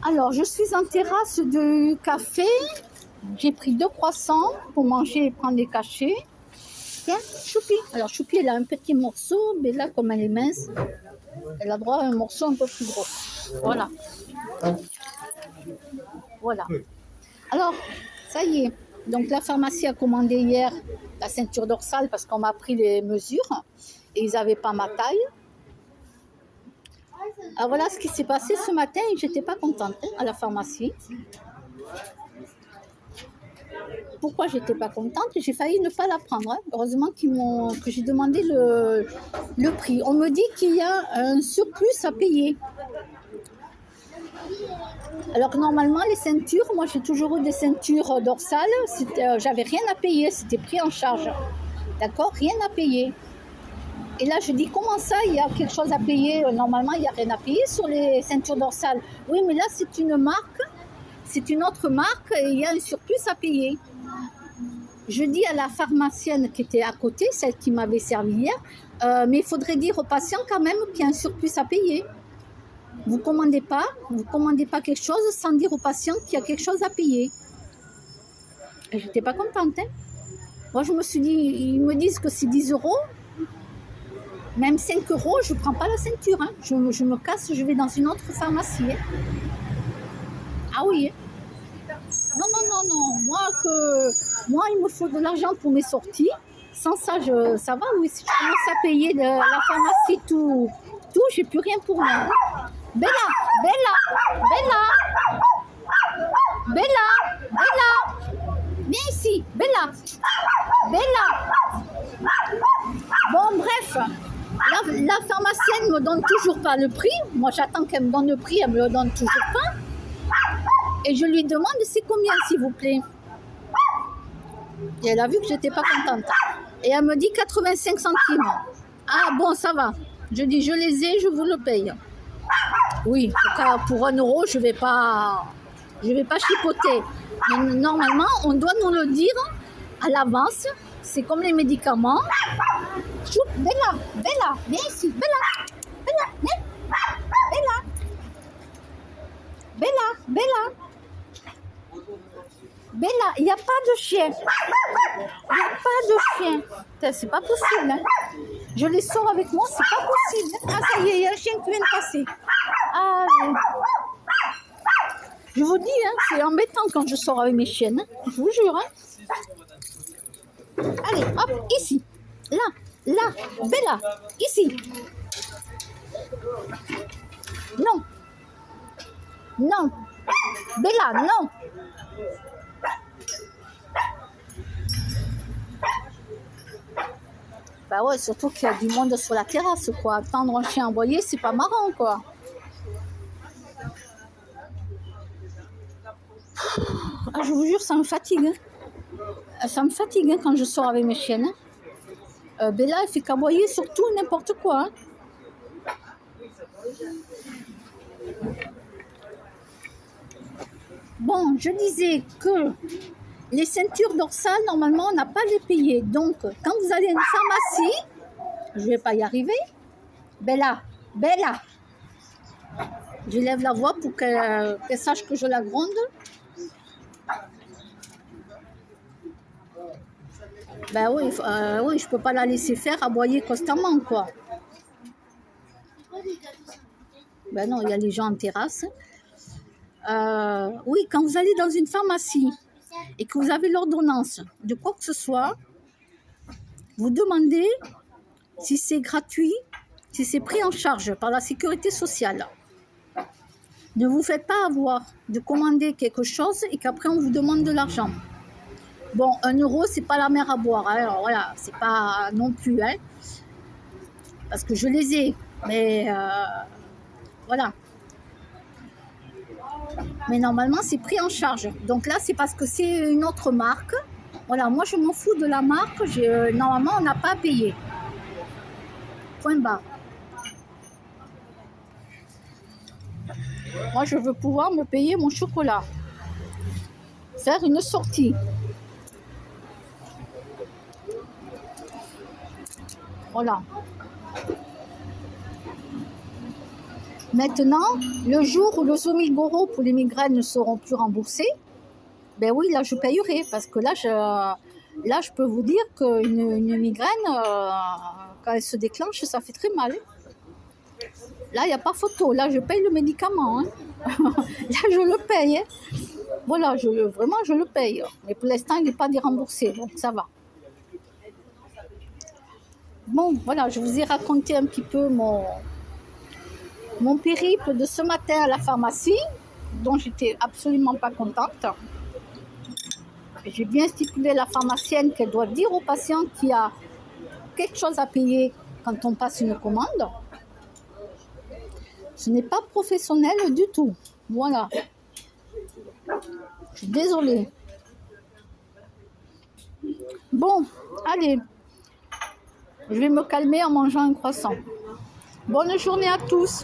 Alors, je suis en terrasse du café. J'ai pris 2 croissants pour manger et prendre les cachets. Tiens, Choupi. Alors, Choupi, elle a un petit morceau, mais là, comme elle est mince, elle a droit à un morceau un peu plus gros. Voilà. Voilà. Alors, ça y est. Donc, la pharmacie a commandé hier la ceinture dorsale parce qu'on m'a pris les mesures et ils n'avaient pas ma taille. Alors, voilà ce qui s'est passé ce matin. J'étais pas contente à la pharmacie. Pourquoi j'étais pas contente? J'ai failli ne pas la prendre. Heureusement que j'ai demandé le prix. On me dit qu'il y a un surplus à payer. Alors que normalement, les ceintures, moi j'ai toujours eu des ceintures dorsales, j'avais rien à payer, c'était pris en charge. D'accord? Rien à payer. Et là, je dis, comment ça, il y a quelque chose à payer? Normalement, il n'y a rien à payer sur les ceintures dorsales. Oui, mais là, c'est une marque, c'est une autre marque et il y a un surplus à payer. Je dis à la pharmacienne qui était à côté, celle qui m'avait servi hier, mais il faudrait dire aux patients quand même qu'il y a un surplus à payer. Vous commandez pas quelque chose sans dire aux patients qu'il y a quelque chose à payer. Et j'étais pas contente. Hein. Moi, je me suis dit, ils me disent que c'est 10 euros, même 5 euros, je prends pas la ceinture. Hein. Je me casse, je vais dans une autre pharmacie. Hein. Ah oui. Hein. Non. Moi, il me faut de l'argent pour mes sorties. Sans ça, ça va. Oui, si je commence à payer la pharmacie tout, j'ai plus rien pour moi. Bella, viens ici, Bella. Bon, bref, la pharmacienne ne me donne toujours pas le prix. Moi, j'attends qu'elle me donne le prix, elle me le donne toujours pas. Et je lui demande c'est combien, s'il vous plaît. Et elle a vu que j'étais pas contente. Et elle me dit 85 centimes. Ah bon, ça va. Je dis, je les ai, je vous le paye. Oui, pour 1 euro, je vais pas chipoter. Mais normalement, on doit nous le dire à l'avance. C'est comme les médicaments. Choup, Bella, viens ici. Bella, viens. Bella, il n'y a pas de chien. C'est pas possible. Hein. Je les sors avec moi, c'est pas possible. Ah, ça y est, il y a un chien qui vient de passer. Ah, oui. Je vous dis, hein, c'est embêtant quand je sors avec mes chiennes. Hein. Je vous jure. Hein. Allez, hop, ici. Là, Bella, ici. Non. Bella, non. Bah ouais, surtout qu'il y a du monde sur la terrasse, quoi. Attendre un chien envoyé, c'est pas marrant, quoi. Ah, je vous jure, ça me fatigue. Hein. Ça me fatigue hein, quand je sors avec mes chiennes. Bella, elle fait qu'aboyer sur tout, n'importe quoi. Hein. Bon, je disais que les ceintures dorsales, normalement, on n'a pas à les payer. Donc, quand vous allez à une pharmacie, je ne vais pas y arriver. Bella, je lève la voix pour qu'elle sache que je la gronde. Ben oui, je peux pas la laisser faire aboyer constamment, quoi. Ben non, il y a les gens en terrasse. Oui, quand vous allez dans une pharmacie et que vous avez l'ordonnance de quoi que ce soit, vous demandez si c'est gratuit, si c'est pris en charge par la sécurité sociale. Ne vous faites pas avoir de commander quelque chose et qu'après on vous demande de l'argent. Bon, 1 euro, c'est pas la mer à boire. Hein. Alors voilà, c'est pas non plus. Hein, parce que je les ai. Mais voilà. Mais normalement, c'est pris en charge. Donc là, c'est parce que c'est une autre marque. Voilà, moi, je m'en fous de la marque. Normalement, on n'a pas à payer. Point barre. Moi, je veux pouvoir me payer mon chocolat. Faire une sortie. Voilà. Maintenant, le jour où le Zomigoro pour les migraines ne seront plus remboursés, ben oui, là je payerai parce que là je peux vous dire qu'une migraine, quand elle se déclenche, ça fait très mal. Là, il n'y a pas photo. Là, je paye le médicament. Hein. Là, je le paye. Hein. Voilà, vraiment, je le paye. Mais pour l'instant, il n'est pas déremboursé, donc ça va. Bon, voilà, je vous ai raconté un petit peu mon périple de ce matin à la pharmacie, dont j'étais absolument pas contente. J'ai bien stipulé à la pharmacienne qu'elle doit dire au patient qu'il y a quelque chose à payer quand on passe une commande. Ce n'est pas professionnel du tout. Voilà. Je suis désolée. Bon, allez. Je vais me calmer en mangeant un croissant. Bonne journée à tous.